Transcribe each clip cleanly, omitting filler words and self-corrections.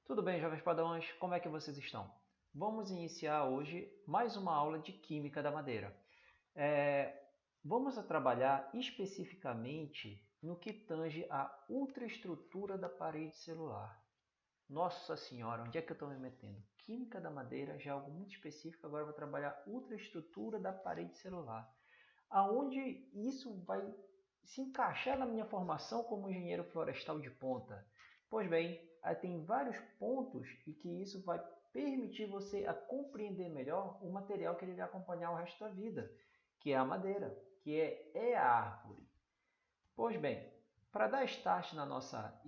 Tudo bem, jovens padrões? Como é que vocês estão? Vamos iniciar hoje mais uma aula de Química da Madeira. Vamos trabalhar especificamente no que tange a ultraestrutura da parede celular. Nossa Senhora, onde é que eu estou me metendo? Química da Madeira já é algo muito específico, agora eu vou trabalhar ultraestrutura da parede celular. Aonde isso vai se encaixar na minha formação como engenheiro florestal de ponta? Pois bem, tem vários pontos e que isso vai permitir você a compreender melhor o material que ele vai acompanhar o resto da vida, que é a madeira, que é a árvore. Pois bem, para dar start na nossa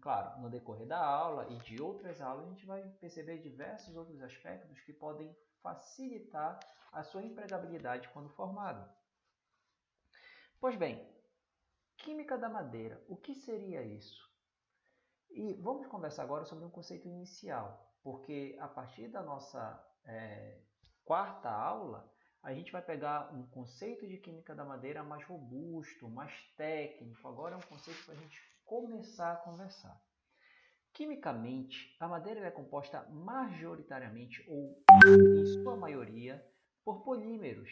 claro, no decorrer da aula e de outras aulas, a gente vai perceber diversos outros aspectos que podem facilitar a sua empregabilidade quando formado. Pois bem, química da madeira, o que seria isso? E vamos conversar agora sobre um conceito inicial, porque a partir da nossa quarta aula, a gente vai pegar um conceito de química da madeira mais robusto, mais técnico. Agora é um conceito para a gente começar a conversar. Quimicamente, a madeira é composta majoritariamente, ou em sua maioria, por polímeros,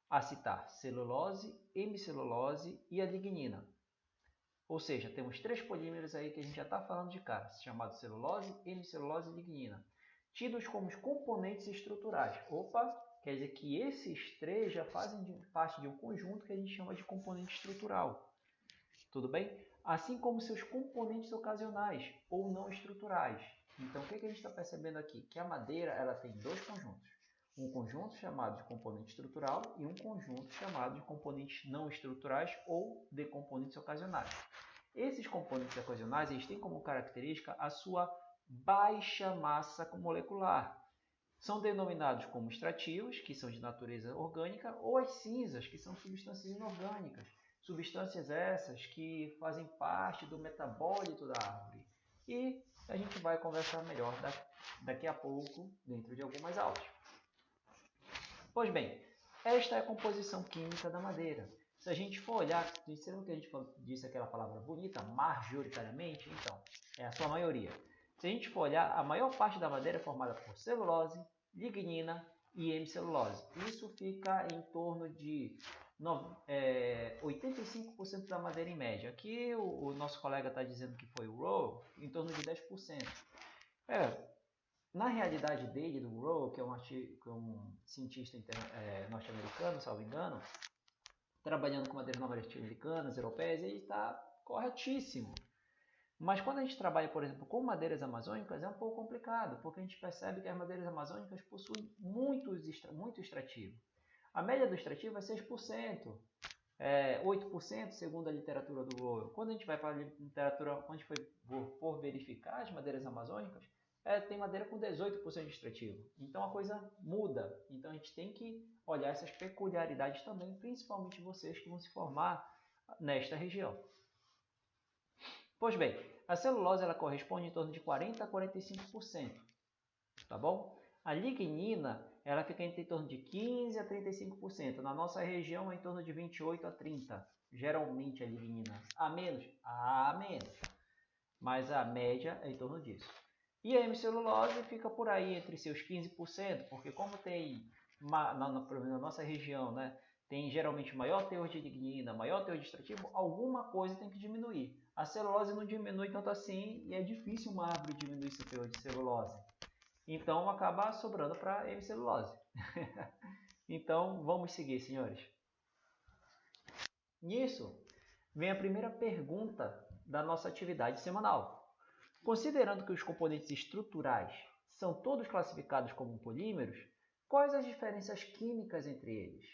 a citar celulose, hemicelulose e a lignina. Ou seja, temos três polímeros aí que a gente já está falando de cara, chamados celulose, hemicelulose e lignina, tidos como os componentes estruturais. Opa, quer dizer que esses três já fazem parte de um conjunto que a gente chama de componente estrutural. Tudo bem? Assim como seus componentes ocasionais ou não estruturais. Então, o que a gente está percebendo aqui? Que a madeira ela tem dois conjuntos. Um conjunto chamado de componente estrutural e um conjunto chamado de componentes não estruturais ou de componentes ocasionais. Esses componentes ocasionais eles têm como característica a sua baixa massa molecular. São denominados como extrativos, que são de natureza orgânica, ou as cinzas, que são substâncias inorgânicas. Substâncias essas que fazem parte do metabólito da árvore. E a gente vai conversar melhor daqui a pouco, dentro de algumas aulas. Pois bem, esta é a composição química da madeira. Se a gente for olhar, lembra que a gente disse aquela palavra bonita, majoritariamente? Então, é a sua maioria. Se a gente for olhar, a maior parte da madeira é formada por celulose, lignina e hemicelulose. Isso fica em torno de 85% da madeira em média. Aqui o nosso colega está dizendo que foi o Rowe, em torno de 10%. Na realidade dele, do Rowe, que é um cientista norte-americano, salvo engano, trabalhando com madeiras norte-americanas, europeias, ele está corretíssimo. Mas quando a gente trabalha, por exemplo, com madeiras amazônicas, é um pouco complicado, porque a gente percebe que as madeiras amazônicas possuem muito extrativo. A média do extrativo é 6%, 8% segundo a literatura do Rowe. Quando a gente vai para a literatura, quando a gente for verificar as madeiras amazônicas, tem madeira com 18% de extrativo. Então a coisa muda. Então a gente tem que olhar essas peculiaridades também, principalmente vocês que vão se formar nesta região. Pois bem, a celulose ela corresponde em torno de 40% a 45%, tá bom? A lignina ela fica em torno de 15% a 35%. Na nossa região é em torno de 28% a 30%. Geralmente a lignina. A menos? A menos. Mas a média é em torno disso. E a hemicelulose fica por aí entre seus 15%, porque como tem na nossa região, né, tem geralmente maior teor de lignina, maior teor de extrativo, alguma coisa tem que diminuir. A celulose não diminui tanto assim e é difícil uma árvore diminuir seu teor de celulose. Então acaba sobrando para a hemicelulose. Então vamos seguir, senhores. Nisso vem a primeira pergunta da nossa atividade semanal. Considerando que os componentes estruturais são todos classificados como polímeros, quais as diferenças químicas entre eles?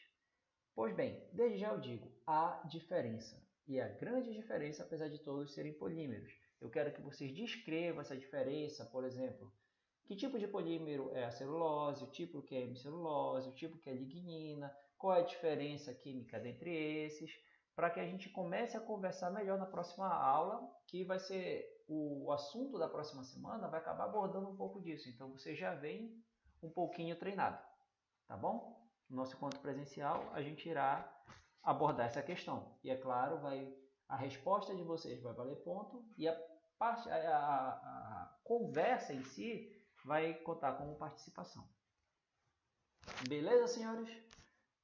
Pois bem, desde já eu digo, há diferença. E a grande diferença, apesar de todos serem polímeros. Eu quero que vocês descrevam essa diferença, por exemplo, que tipo de polímero é a celulose, o tipo que é a hemicelulose, o tipo que é a lignina, qual é a diferença química entre esses, para que a gente comece a conversar melhor na próxima aula, que vai ser o assunto da próxima semana, vai acabar abordando um pouco disso. Então você já vem um pouquinho treinado, tá bom? No nosso encontro presencial, a gente irá abordar essa questão. E é claro, a resposta de vocês vai valer ponto e a conversa em si vai contar como participação. Beleza, senhores?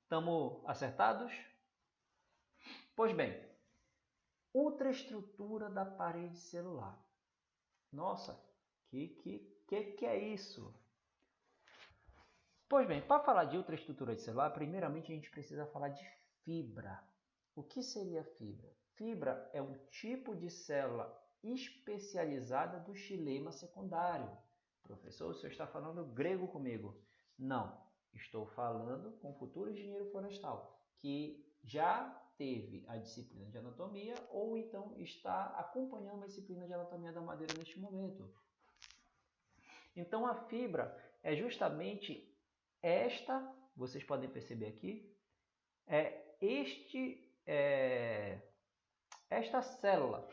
Estamos acertados? Pois bem, ultraestrutura da parede celular. Nossa, que é isso? Pois bem, para falar de ultraestrutura de celular, primeiramente a gente precisa falar de fibra. O que seria fibra? Fibra é um tipo de célula especializada do xilema secundário. Professor, o senhor está falando grego comigo? Não, estou falando com o futuro engenheiro florestal, que já teve a disciplina de anatomia ou então está acompanhando a disciplina de anatomia da madeira neste momento. Então, a fibra é justamente esta, vocês podem perceber aqui, esta célula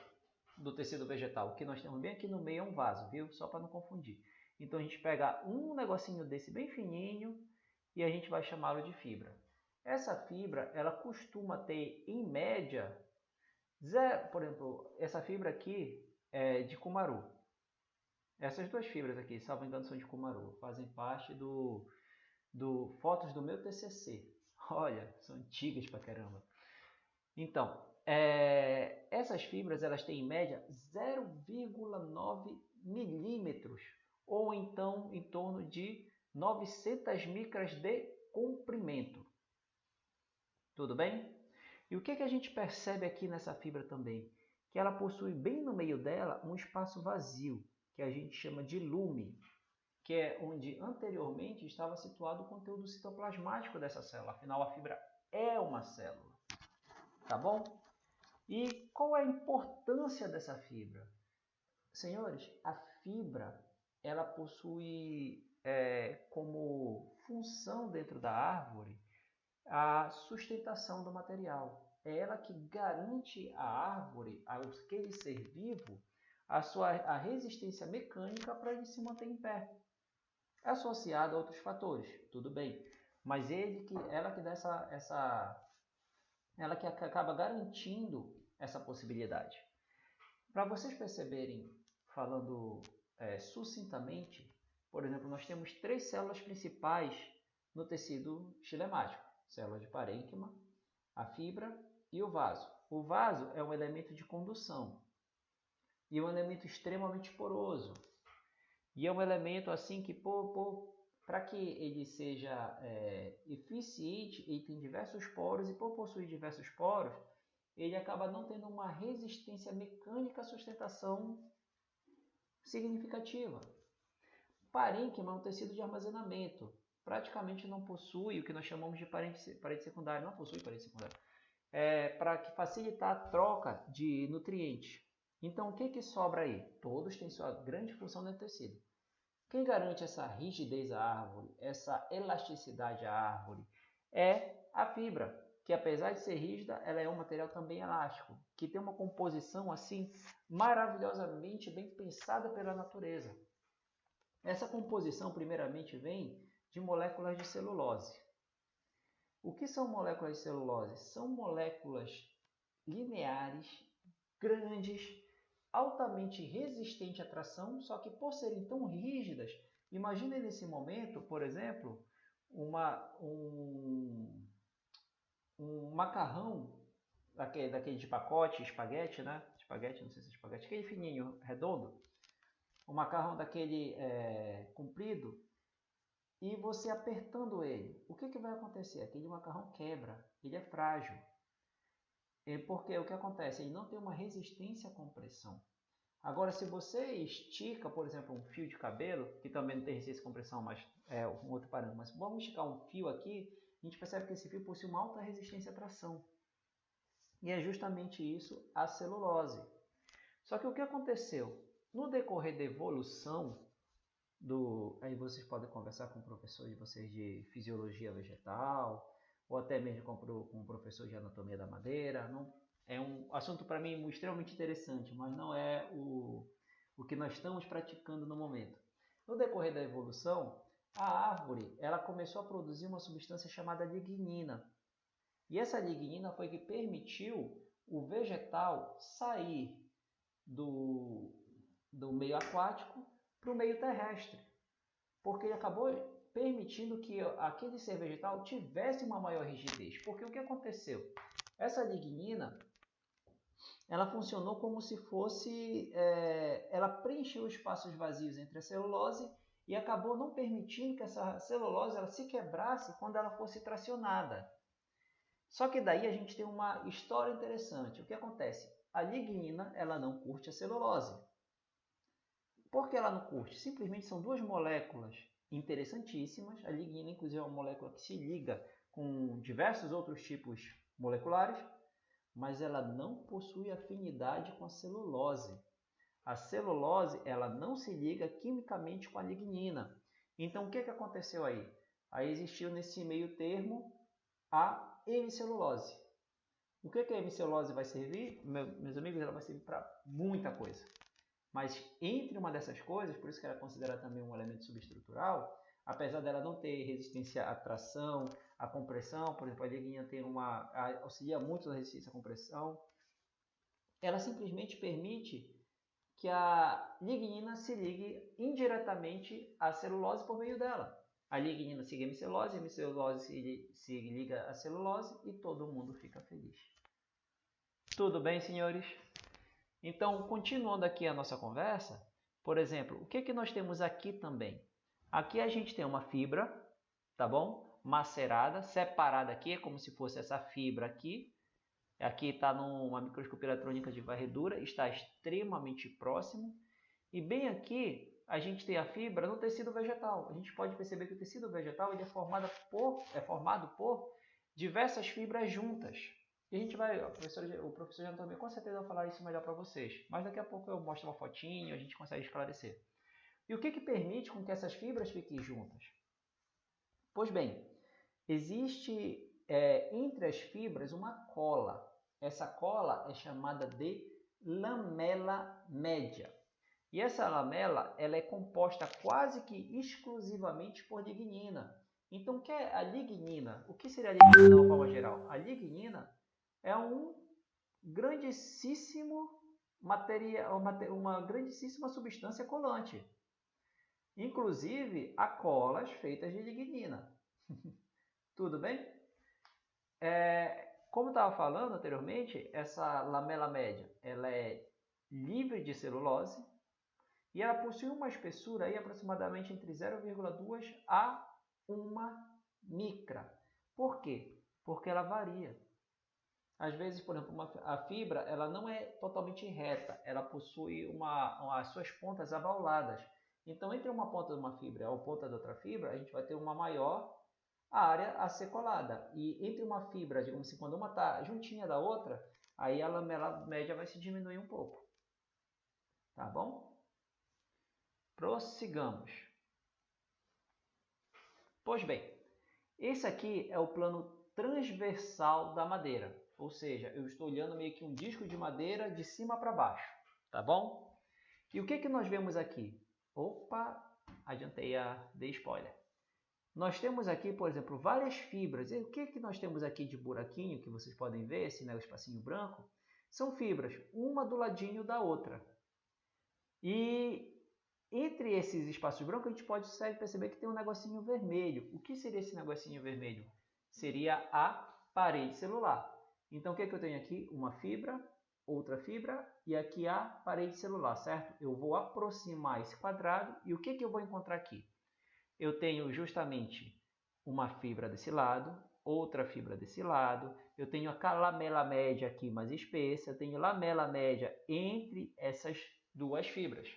do tecido vegetal, que nós temos bem aqui no meio é um vaso, viu? Só para não confundir. Então, a gente pega um negocinho desse bem fininho e a gente vai chamá-lo de fibra. Essa fibra, ela costuma ter, em média, por exemplo, essa fibra aqui é de cumaru. Essas duas fibras aqui, salvo engano, são de cumaru. Fazem parte do fotos do meu TCC. Olha, são antigas pra caramba. Então, essas fibras elas têm em média 0,9 milímetros, ou então em torno de 900 micras de comprimento. Tudo bem? E o que a gente percebe aqui nessa fibra também? Que ela possui bem no meio dela um espaço vazio, que a gente chama de lume, que é onde anteriormente estava situado o conteúdo citoplasmático dessa célula. Afinal, a fibra é uma célula. Tá bom? E qual é a importância dessa fibra? Senhores, a fibra ela possui como função dentro da árvore a sustentação do material. É ela que garante à árvore, aquele ser vivo, a resistência mecânica para ele se manter em pé. É associado a outros fatores, tudo bem. Mas ela que dá ela que acaba garantindo essa possibilidade. Para vocês perceberem, falando sucintamente, por exemplo, nós temos 3 células principais no tecido xilemático. Célula de parênquima, a fibra e o vaso. O vaso é um elemento de condução e é um elemento extremamente poroso. E é um elemento assim que, para que ele seja eficiente, ele tem diversos poros e por possuir diversos poros, ele acaba não tendo uma resistência mecânica à sustentação significativa. Parênquima é um tecido de armazenamento. Praticamente não possui o que nós chamamos de parede secundária. Não possui parede secundária. Para facilitar a troca de nutrientes. Então, o que sobra aí? Todos têm sua grande função no tecido. Quem garante essa rigidez à árvore, essa elasticidade à árvore, é a fibra, que apesar de ser rígida, ela é um material também elástico, que tem uma composição assim maravilhosamente bem pensada pela natureza. Essa composição, primeiramente, vem de moléculas de celulose. O que são moléculas de celulose? São moléculas lineares, grandes, altamente resistentes à tração, só que por serem tão rígidas, imagine nesse momento, por exemplo, um macarrão daquele de pacote, espaguete, né? Espaguete, não sei se é espaguete, aquele fininho, redondo. Um macarrão daquele comprido, e você apertando ele, o que vai acontecer? Aquele macarrão quebra, ele é frágil. Porque o que acontece? Ele não tem uma resistência à compressão. Agora, se você estica, por exemplo, um fio de cabelo, que também não tem resistência à compressão, mas é um outro parâmetro, mas vamos esticar um fio aqui, a gente percebe que esse fio possui uma alta resistência à tração. E é justamente isso a celulose. Só que o que aconteceu? No decorrer da evolução, aí vocês podem conversar com o professor de vocês de fisiologia vegetal, ou até mesmo com o professor de anatomia da madeira. Não, é um assunto para mim extremamente interessante, mas não é o que nós estamos praticando no momento. No decorrer da evolução, a árvore ela começou a produzir uma substância chamada lignina. E essa lignina foi que permitiu o vegetal sair do meio aquático para o meio terrestre, porque ele acabou permitindo que aquele ser vegetal tivesse uma maior rigidez. Porque o que aconteceu? Essa lignina, ela funcionou como se fosse, ela preencheu os espaços vazios entre a celulose e acabou não permitindo que essa celulose ela se quebrasse quando ela fosse tracionada. Só que daí a gente tem uma história interessante. O que acontece? A lignina ela não curte a celulose. Por que ela não curte? Simplesmente são duas moléculas interessantíssimas. A lignina, inclusive, é uma molécula que se liga com diversos outros tipos moleculares, mas ela não possui afinidade com a celulose. A celulose ela não se liga quimicamente com a lignina. Então, o que aconteceu aí? Aí existiu nesse meio termo a hemicelulose. O que a hemicelulose vai servir? Meus amigos, ela vai servir para muita coisa. Mas entre uma dessas coisas, por isso que ela é considerada também um elemento subestrutural, apesar dela não ter resistência à tração, à compressão, por exemplo, a lignina tem auxilia muito na resistência à compressão, ela simplesmente permite que a lignina se ligue indiretamente à celulose por meio dela. A lignina siga a hemicelulose se liga à celulose e todo mundo fica feliz. Tudo bem, senhores? Então, continuando aqui a nossa conversa, por exemplo, o que nós temos aqui também? Aqui a gente tem uma fibra, tá bom? Macerada, separada aqui, é como se fosse essa fibra aqui. Aqui está numa microscopia eletrônica de varredura, está extremamente próximo. E bem aqui, a gente tem a fibra no tecido vegetal. A gente pode perceber que o tecido vegetal ele é formado por diversas fibras juntas. E a gente vai, o professor Antônio com certeza vai falar isso melhor para vocês. Mas daqui a pouco eu mostro uma fotinho e a gente consegue esclarecer. E o que permite com que essas fibras fiquem juntas? Pois bem, existe entre as fibras uma cola. Essa cola é chamada de lamela média. E essa lamela ela é composta quase que exclusivamente por lignina. Então, o que é a lignina? O que seria a lignina de uma forma geral? A lignina é um grandíssimo material, uma grandíssima substância colante. Inclusive, há colas feitas de lignina. Tudo bem? Como eu estava falando anteriormente, essa lamela média ela é livre de celulose e ela possui uma espessura aí aproximadamente entre 0,2 a 1 micra. Por quê? Porque ela varia. Às vezes, por exemplo, a fibra ela não é totalmente reta, ela possui as suas pontas abauladas. Então, entre uma ponta de uma fibra e a ponta de outra fibra, a gente vai ter uma maior área a ser colada. E entre uma fibra, digamos assim, quando uma está juntinha da outra, aí a lamela média vai se diminuir um pouco. Tá bom? Prossigamos. Pois bem, esse aqui é o plano transversal da madeira. Ou seja, eu estou olhando meio que um disco de madeira de cima para baixo. Tá bom? E o que nós vemos aqui? Opa, adiantei dei spoiler. Nós temos aqui, por exemplo, várias fibras. E o que nós temos aqui de buraquinho, que vocês podem ver, esse espacinho branco? São fibras, uma do ladinho da outra. E entre esses espaços brancos, a gente pode perceber que tem um negocinho vermelho. O que seria esse negocinho vermelho? Seria a parede celular. Então, o que eu tenho aqui? Uma fibra, outra fibra e aqui a parede celular, certo? Eu vou aproximar esse quadrado e o que eu vou encontrar aqui? Eu tenho justamente uma fibra desse lado, outra fibra desse lado, eu tenho a lamela média aqui mais espessa, eu tenho lamela média entre essas duas fibras.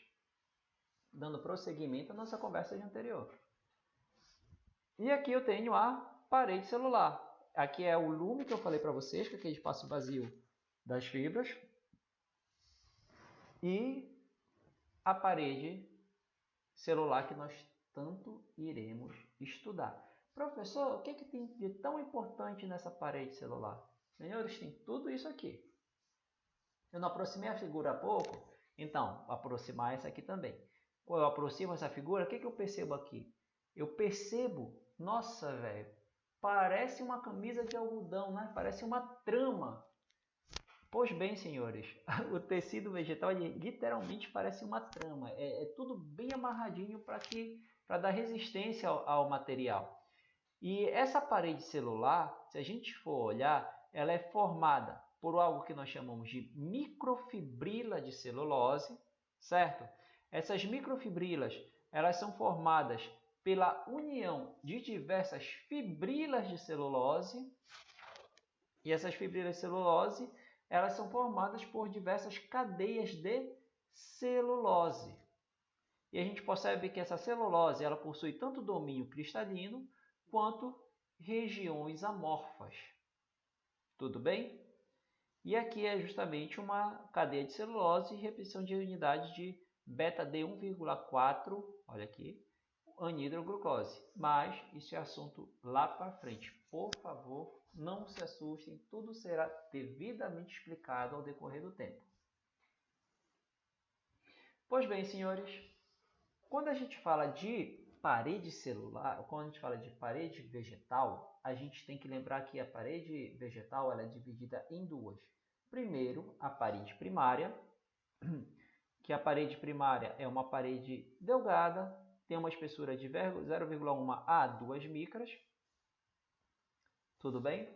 Dando prosseguimento à nossa conversa anterior. E aqui eu tenho a parede celular. Aqui é o lume que eu falei para vocês, que é aquele espaço vazio das fibras. E a parede celular que nós tanto iremos estudar. Professor, o que tem de tão importante nessa parede celular? Senhores, tem tudo isso aqui. Eu não aproximei a figura há pouco, então, vou aproximar essa aqui também. Quando eu aproximo essa figura, o que eu percebo aqui? Eu percebo, nossa, velho, parece uma camisa de algodão, né? Parece uma trama. Pois bem, senhores, o tecido vegetal ele literalmente parece uma trama. É tudo bem amarradinho para dar resistência ao material. E essa parede celular, se a gente for olhar, ela é formada por algo que nós chamamos de microfibrila de celulose, certo? Essas microfibrilas, elas são formadas pela união de diversas fibrilas de celulose, e essas fibrilas de celulose, elas são formadas por diversas cadeias de celulose. E a gente percebe que essa celulose ela possui tanto domínio cristalino quanto regiões amorfas. Tudo bem? E aqui é justamente uma cadeia de celulose e repetição de unidades de beta-D1,4, olha aqui, anidroglucose. Mas isso é assunto lá para frente. Por favor, não se assustem, tudo será devidamente explicado ao decorrer do tempo. Pois bem, senhores, quando a gente fala de parede celular, quando a gente fala de parede vegetal, a gente tem que lembrar que a parede vegetal ela é dividida em duas. Primeiro, a parede primária, que a parede primária é uma parede delgada, tem uma espessura de 0,1 a 2 micras, tudo bem?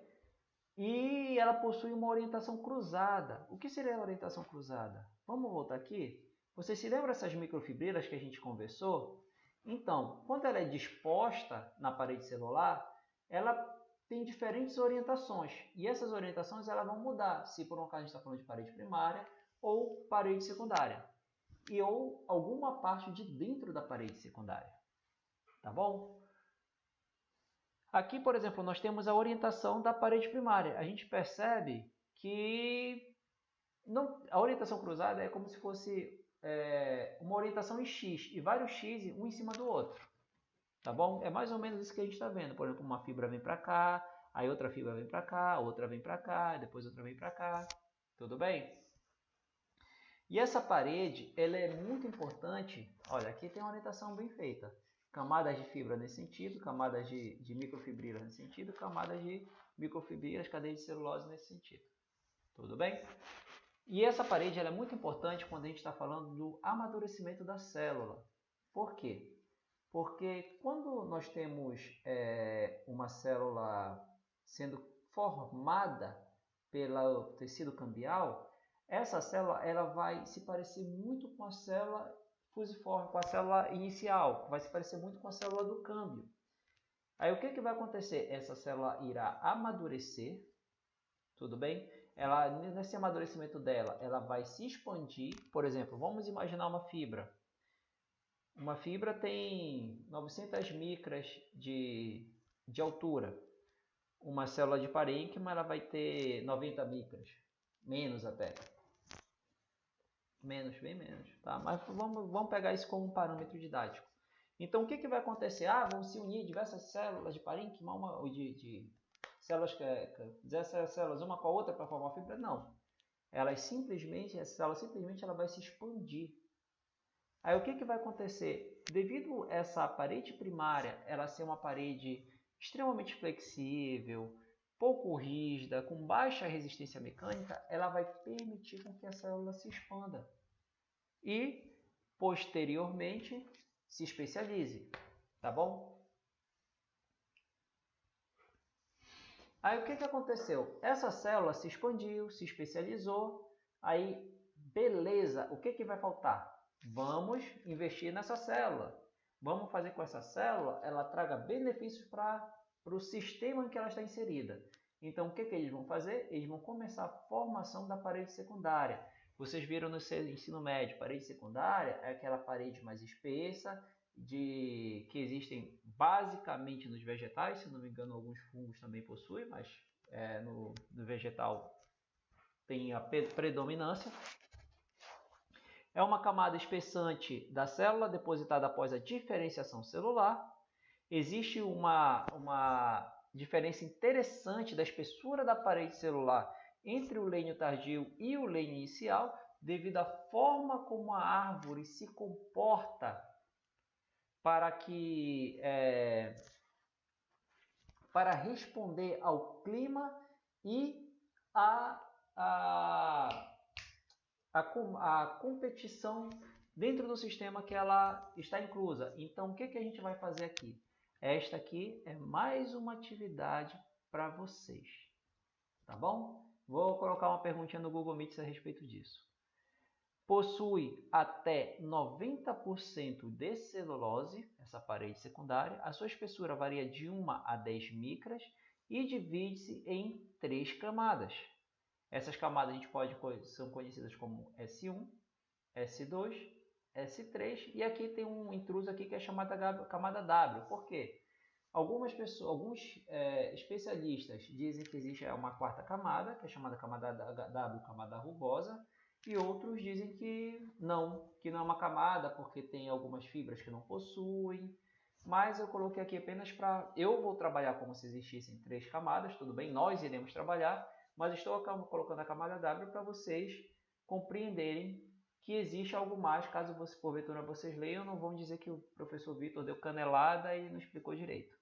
E ela possui uma orientação cruzada. O que seria a orientação cruzada? Vamos voltar aqui? Você se lembra dessas microfibrilas que a gente conversou? Então, quando ela é disposta na parede celular, ela tem diferentes orientações. E essas orientações elas vão mudar, se por um acaso a gente está falando de parede primária ou parede secundária. Ou alguma parte de dentro da parede secundária. Tá bom? Aqui, por exemplo, nós temos a orientação da parede primária. A gente percebe que a orientação cruzada é como se fosse uma orientação em X e vários X um em cima do outro. Tá bom? É mais ou menos isso que a gente está vendo. Por exemplo, uma fibra vem para cá, aí outra fibra vem para cá, outra vem para cá, depois outra vem para cá. Tudo bem? E essa parede, ela é muito importante. Olha, aqui tem uma orientação bem feita. Camadas de fibra nesse sentido, camadas de microfibrilas nesse sentido, camadas de microfibrilas, cadeias de celulose nesse sentido. Tudo bem? E essa parede ela é muito importante quando a gente está falando do amadurecimento da célula. Por quê? Porque quando nós temos uma célula sendo formada pelo tecido cambial, essa célula ela vai se parecer muito com a célula fusiforme, com a célula inicial, vai se parecer muito com a célula do câmbio. Aí o que vai acontecer? Essa célula irá amadurecer, tudo bem? Nesse amadurecimento dela, ela vai se expandir. Por exemplo, vamos imaginar uma fibra. Uma fibra tem 900 micras de altura. Uma célula de parênquima ela vai ter 90 micras, menos até. Bem menos, tá? Mas vamos pegar isso como um parâmetro didático. Então, o que vai acontecer? Vão se unir diversas células de parênquima, de células, diversas células uma com a outra para formar fibra? Não. Essa célula simplesmente ela vai se expandir. Aí, o que vai acontecer? Devido a essa parede primária, ela ser uma parede extremamente flexível, pouco rígida, com baixa resistência mecânica, ela vai permitir com que a célula se expanda e, posteriormente, se especialize, tá bom? Aí o que aconteceu? Essa célula se expandiu, se especializou, aí beleza, o que vai faltar? Vamos investir nessa célula. Vamos fazer com essa célula, ela traga benefícios para o sistema em que ela está inserida. Então, o que eles vão fazer? Eles vão começar a formação da parede secundária. Vocês viram no ensino médio, parede secundária é aquela parede mais espessa, que existem basicamente nos vegetais, se não me engano alguns fungos também possuem, mas no vegetal tem a predominância. É uma camada espessante da célula depositada após a diferenciação celular. Existe uma diferença interessante da espessura da parede celular entre o lênio tardio e o lênio inicial, devido à forma como a árvore se comporta para responder ao clima e a competição dentro do sistema que ela está inclusa. Então, o que a gente vai fazer aqui? Esta aqui é mais uma atividade para vocês, tá bom? Vou colocar uma perguntinha no Google Meet a respeito disso. Possui até 90% de celulose, essa parede secundária. A sua espessura varia de 1 a 10 micras e divide-se em 3 camadas. Essas camadas são conhecidas como S1, S2, S3 e aqui tem um intruso aqui que é chamada camada W. Por quê? Alguns especialistas dizem que existe uma quarta camada, que é chamada camada W, camada rugosa, e outros dizem que não é uma camada porque tem algumas fibras que não possuem. Mas eu coloquei aqui apenas para... Eu vou trabalhar como se existissem 3 camadas, tudo bem, nós iremos trabalhar, mas estou colocando a camada W para vocês compreenderem que existe algo mais, caso porventura vocês leiam, não vão dizer que o professor Vitor deu canelada e não explicou direito.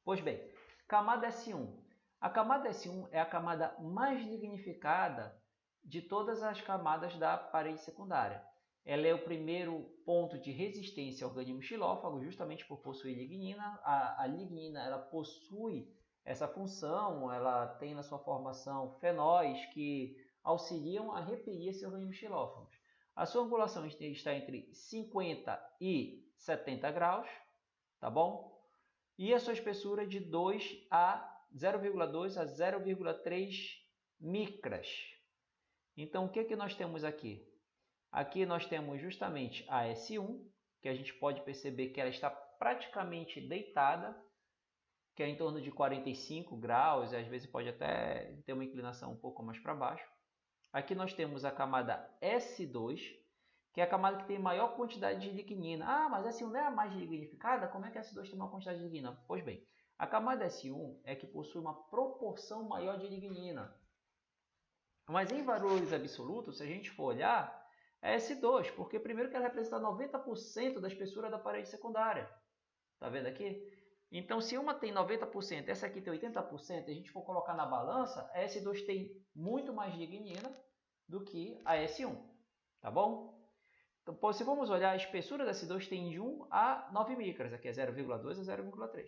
Pois bem, camada S1. A camada S1 é a camada mais lignificada de todas as camadas da parede secundária. Ela é o primeiro ponto de resistência ao organismo xilófago, justamente por possuir lignina. A lignina ela possui essa função, ela tem na sua formação fenóis que auxiliam a repelir esses organismos xilófagos. A sua angulação está entre 50 e 70 graus, tá bom? E a sua espessura de 0,2 a 0,3 micras. Então, o que nós temos aqui? Aqui nós temos justamente a S1, que a gente pode perceber que ela está praticamente deitada, que é em torno de 45 graus, e às vezes pode até ter uma inclinação um pouco mais para baixo. Aqui nós temos a camada S2, que é a camada que tem maior quantidade de lignina. Ah, mas a S1 não é a mais lignificada? Como é que a S2 tem maior quantidade de lignina? Pois bem, a camada S1 é que possui uma proporção maior de lignina. Mas em valores absolutos, se a gente for olhar, é S2, porque primeiro que ela representa 90% da espessura da parede secundária. Tá vendo aqui? Então, se uma tem 90%, essa aqui tem 80%, e a gente for colocar na balança, a S2 tem muito mais lignina do que a S1, tá bom? Então, se vamos olhar, a espessura da S2 tem de 1 a 9 micras, aqui é 0,2 a 0,3.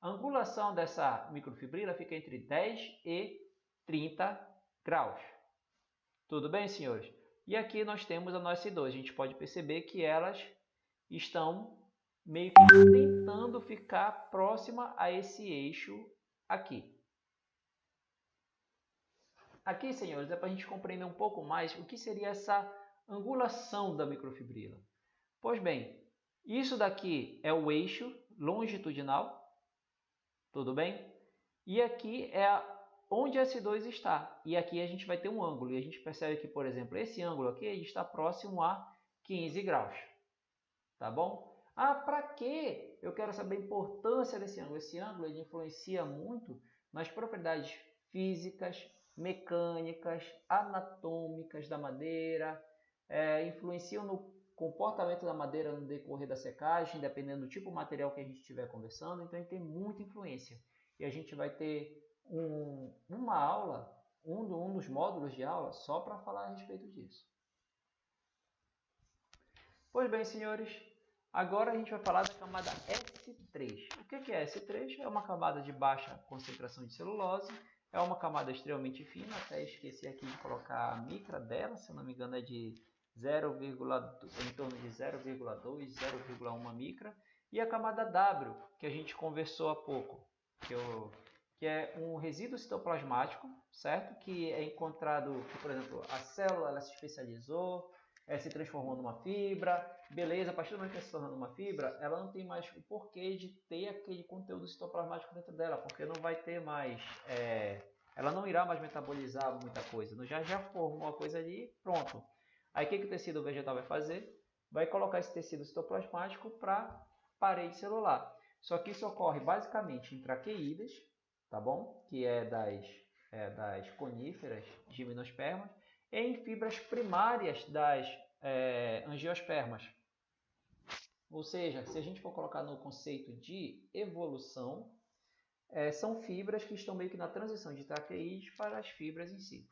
A angulação dessa microfibrila fica entre 10 e 30 graus. Tudo bem, senhores? E aqui nós temos a nossa S2. A gente pode perceber que elas estão meio que tentando ficar próxima a esse eixo aqui. Aqui, senhores, é para a gente compreender um pouco mais o que seria essa angulação da microfibrila. Pois bem, isso daqui é o eixo longitudinal, tudo bem? E aqui é onde a S2 está. E aqui a gente vai ter um ângulo. E a gente percebe que, por exemplo, esse ângulo aqui está próximo a 15 graus. Tá bom? Ah, para quê? Eu quero saber a importância desse ângulo. Esse ângulo ele influencia muito nas propriedades físicas, mecânicas, anatômicas da madeira, influenciam no comportamento da madeira no decorrer da secagem, dependendo do tipo de material que a gente estiver conversando. Então, ele tem muita influência. E a gente vai ter uma aula, um dos módulos de aula, só para falar a respeito disso. Pois bem, senhores, agora a gente vai falar da camada S3. O que é S3? É uma camada de baixa concentração de celulose, é uma camada extremamente fina, até esqueci aqui de colocar a micra dela, se eu não me engano é de em torno de 0,2, 0,1 micra, e a camada W, que a gente conversou há pouco, que é um resíduo citoplasmático, certo? Que é encontrado, por exemplo, a célula ela se especializou, se transformou numa fibra, beleza, a partir do momento que ela se tornando uma fibra, ela não tem mais o porquê de ter aquele conteúdo citoplasmático dentro dela, porque não vai ter mais, ela não irá mais metabolizar muita coisa, já formou a coisa ali, pronto. Aí o que o tecido vegetal vai fazer? Vai colocar esse tecido citoplasmático para parede celular. Só que isso ocorre basicamente em traqueídeas, tá bom? Que é das coníferas gimnospermas, e em fibras primárias das angiospermas. Ou seja, se a gente for colocar no conceito de evolução, são fibras que estão meio que na transição de traqueídeos para as fibras em si.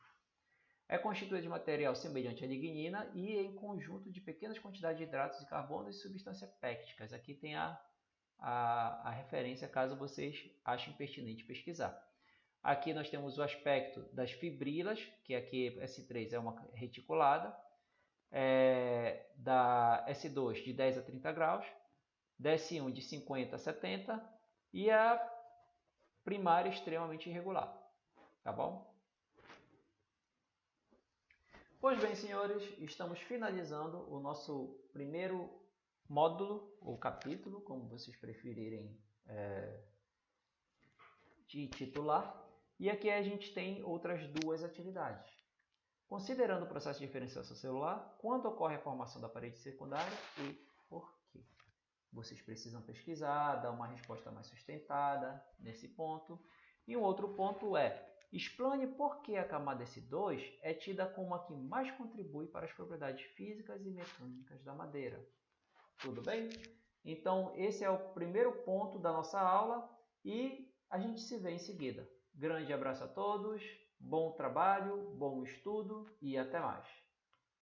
É constituída de material semelhante à lignina e em conjunto de pequenas quantidades de hidratos de carbono e substâncias pépticas. Aqui tem a referência caso vocês achem pertinente pesquisar. Aqui nós temos o aspecto das fibrilas, que aqui S3 é uma reticulada, da S2 de 10 a 30 graus, da S1 de 50 a 70 e a primária extremamente irregular. Tá bom? Pois bem, senhores, estamos finalizando o nosso primeiro módulo, ou capítulo, como vocês preferirem de titular. E aqui a gente tem outras duas atividades. Considerando o processo de diferenciação celular, quando ocorre a formação da parede secundária e por quê? Vocês precisam pesquisar, dar uma resposta mais sustentada nesse ponto. E um outro ponto é, explane por que a camada S2 é tida como a que mais contribui para as propriedades físicas e mecânicas da madeira. Tudo bem? Então, esse é o primeiro ponto da nossa aula e a gente se vê em seguida. Grande abraço a todos, bom trabalho, bom estudo e até mais.